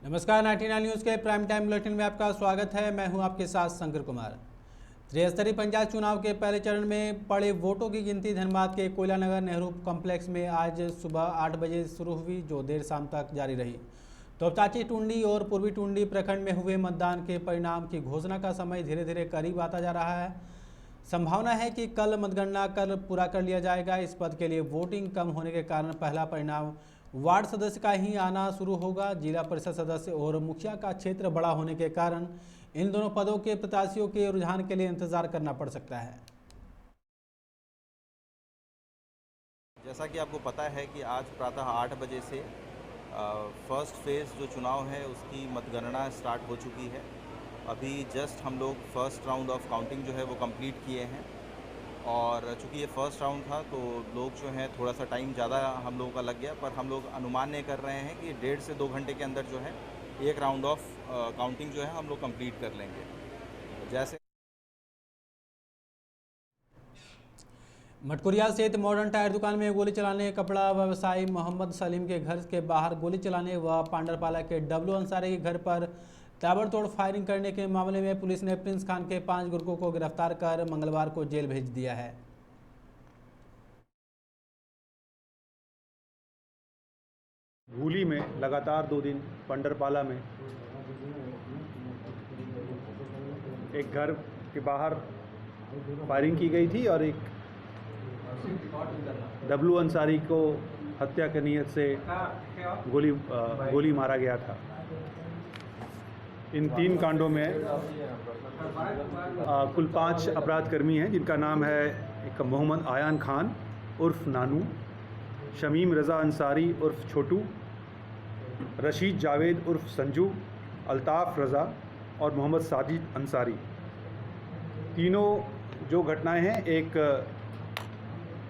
नमस्कार, 99 न्यूज़ के prime time bulletin में आपका स्वागत है। मैं हूं आपके साथ शंकर कुमार। त्रिस्तरीय पंचायत चुनाव के पहले चरण में पड़े वोटों की गिनती धनबाद के कोयला नगर नेहरू कॉम्प्लेक्स में आज सुबह 8 बजे शुरू हुई, जो देर शाम तक जारी रही। तोपचाची टुंडी और पूर्वी टुंडी प्रखंड में हुए मतदान के परिणाम की घोषणा का समय धीरे धीरे करीब आता जा रहा है। संभावना है कि कल मतगणना कर पूरा कर लिया जाएगा। इस पद के लिए वोटिंग कम होने के कारण पहला परिणाम वार्ड सदस्य का ही आना शुरू होगा। जिला परिषद सदस्य और मुखिया का क्षेत्र बड़ा होने के कारण इन दोनों पदों के प्रत्याशियों के रुझान के लिए इंतजार करना पड़ सकता है। जैसा कि आपको पता है कि आज प्रातः 8 बजे से फर्स्ट फेज़ जो चुनाव है उसकी मतगणना स्टार्ट हो चुकी है। अभी जस्ट हम लोग फर्स्ट राउंड ऑफ काउंटिंग जो है वो कंप्लीट किए हैं, और चूँकि ये फर्स्ट राउंड था तो लोग जो हैं थोड़ा सा टाइम ज़्यादा हम लोगों का लग गया, पर हम लोग अनुमान ये कर रहे हैं कि 1.5 से 2 घंटे के अंदर जो है एक राउंड ऑफ काउंटिंग जो है हम लोग कंप्लीट कर लेंगे। जैसे मटकुरिया स्थित मॉडर्न टायर दुकान में गोली चलाने, कपड़ा व्यवसायी मोहम्मद सलीम के घर के बाहर गोली चलाने व पांडरपाला के डब्लू अंसारी के घर पर ताबड़तोड़ फायरिंग करने के मामले में पुलिस ने प्रिंस खान के 5 गुर्गों को गिरफ्तार कर मंगलवार को जेल भेज दिया है। भूली में लगातार 2 दिन पंडरपाला में एक घर के बाहर फायरिंग की गई थी और एक डब्लू अंसारी को हत्या की नीयत से गोली मारा गया था। इन 3 कांडों में कुल 5 अपराधकर्मी हैं, जिनका नाम है एक मोहम्मद आयान खान उर्फ नानू, शमीम रज़ा अंसारी उर्फ छोटू, रशीद जावेद उर्फ संजू, अल्ताफ़ रज़ा और मोहम्मद साजिद अंसारी। तीनों जो घटनाएं हैं, एक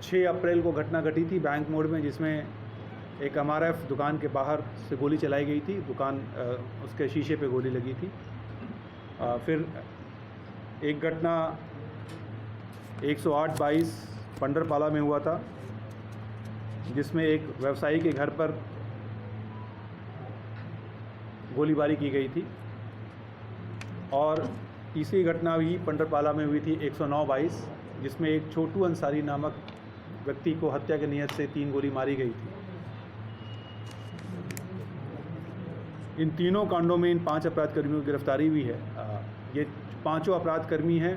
6 अप्रैल को घटना घटी थी बैंक मोड़ में, जिसमें एक MRF दुकान के बाहर से गोली चलाई गई थी। दुकान उसके शीशे पे गोली लगी थी। फिर एक घटना 108/22 पंडरपाला में हुआ था, जिसमें एक व्यवसायी के घर पर गोलीबारी की गई थी। और तीसरी घटना भी पंडरपाला में हुई थी 109/22, जिसमें एक छोटू अंसारी नामक व्यक्ति को हत्या की नीयत से 3 गोली मारी गई थी। इन तीनों कांडों में इन 5 अपराधकर्मियों की गिरफ्तारी हुई है। ये 5 अपराधकर्मी हैं।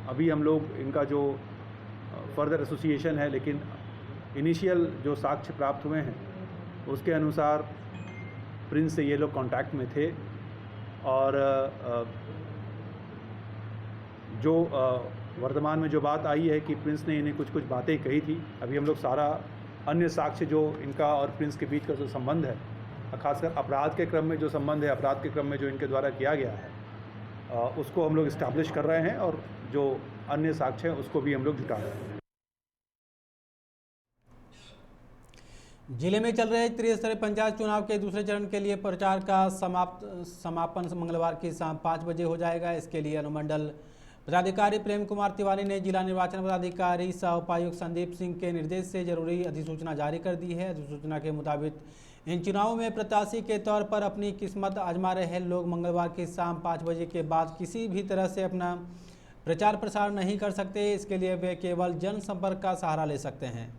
अभी हम लोग इनका जो फर्दर एसोसिएशन है, लेकिन इनिशियल जो साक्ष्य प्राप्त हुए हैं उसके अनुसार प्रिंस से ये लोग कांटेक्ट में थे, और जो वर्तमान में जो बात आई है कि प्रिंस ने इन्हें कुछ बातें कही थी। अभी हम लोग सारा अन्य साक्ष्य जो इनका और प्रिंस के बीच का जो संबंध है, खासकर अपराध के क्रम में जो संबंध है, अपराध के क्रम में जो इनके द्वारा किया गया है, उसको हम लोग इस्टेब्लिश कर रहे हैं, और जो अन्य साक्ष्य हैं उसको भी हम लोग जुटा रहे हैं। जिले में चल रहे त्रिस्तरीय पंचायत चुनाव के दूसरे चरण के लिए प्रचार का समापन मंगलवार की शाम 5 बजे हो जाएगा। इसके लिए अनुमंडल पदाधिकारी प्रेम कुमार तिवारी ने जिला निर्वाचन पदाधिकारी सह उपायुक्त संदीप सिंह के निर्देश से जरूरी अधिसूचना जारी कर दी है। अधिसूचना के मुताबिक इन चुनावों में प्रत्याशी के तौर पर अपनी किस्मत आजमा रहे लोग मंगलवार की शाम 5 बजे के बाद किसी भी तरह से अपना प्रचार प्रसार नहीं कर सकते। इसके लिए वे केवल जनसंपर्क का सहारा ले सकते हैं।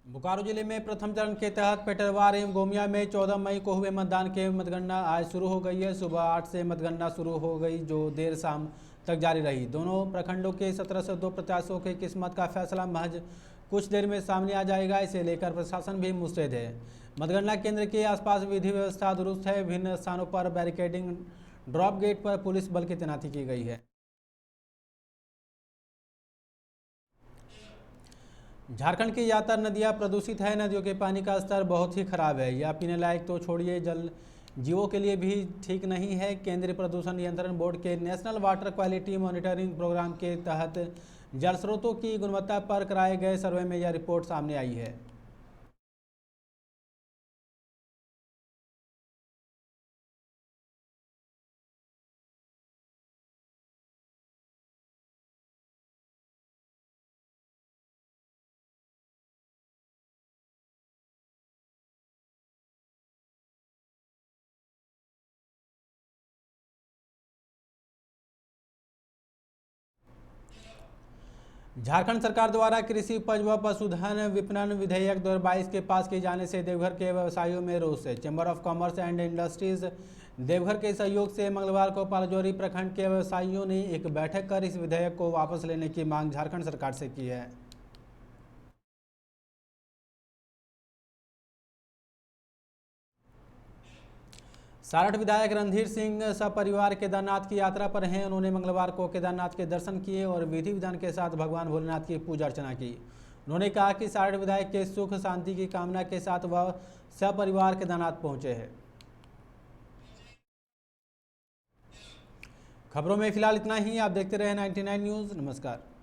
बोकारो जिले में प्रथम चरण के तहत पेटरवार एवं गोमिया में 14 मई को हुए मतदान के मतगणना आज शुरू हो गई है। सुबह 8 से मतगणना शुरू हो गई, जो देर शाम तक जारी रही। दोनों प्रखंडों के 1702 प्रत्याशियों की किस्मत का फैसला महज कुछ देर में सामने आ जाएगा। इसे लेकर प्रशासन भी मुस्तैद है। मतगणना केंद्र के आसपास विधि व्यवस्था दुरुस्त है। विभिन्न स्थानों पर बैरिकेडिंग, ड्रॉप गेट पर पुलिस बल की तैनाती की गई है। झारखंड की ज़्यादातर नदियां प्रदूषित है। नदियों के पानी का स्तर बहुत ही खराब है। यह पीने लायक तो छोड़िए, जल जीवों के लिए भी ठीक नहीं है। केंद्रीय प्रदूषण नियंत्रण बोर्ड के national water quality monitoring programme के तहत जल स्रोतों की गुणवत्ता पर कराए गए सर्वे में यह रिपोर्ट सामने आई है। झारखंड सरकार द्वारा कृषि उपज व पशुधन विपणन विधेयक 2022 के पास किए जाने से देवघर के व्यवसायियों में रोष है। Chamber of commerce and industries Deoghar के सहयोग से मंगलवार को पालजोरी प्रखंड के व्यवसायियों ने एक बैठक कर इस विधेयक को वापस लेने की मांग झारखंड सरकार से की है। सारठ विधायक रणधीर सिंह सपरिवार केदारनाथ की यात्रा पर हैं। उन्होंने मंगलवार को केदारनाथ के दर्शन किए और विधि विधान के साथ भगवान भोलेनाथ की पूजा अर्चना की। उन्होंने कहा कि सारठ विधायक के सुख शांति की कामना के साथ वह सपरिवार केदारनाथ पहुंचे हैं। खबरों में फिलहाल इतना ही। आप देखते रहे 99 न्यूज़। नमस्कार।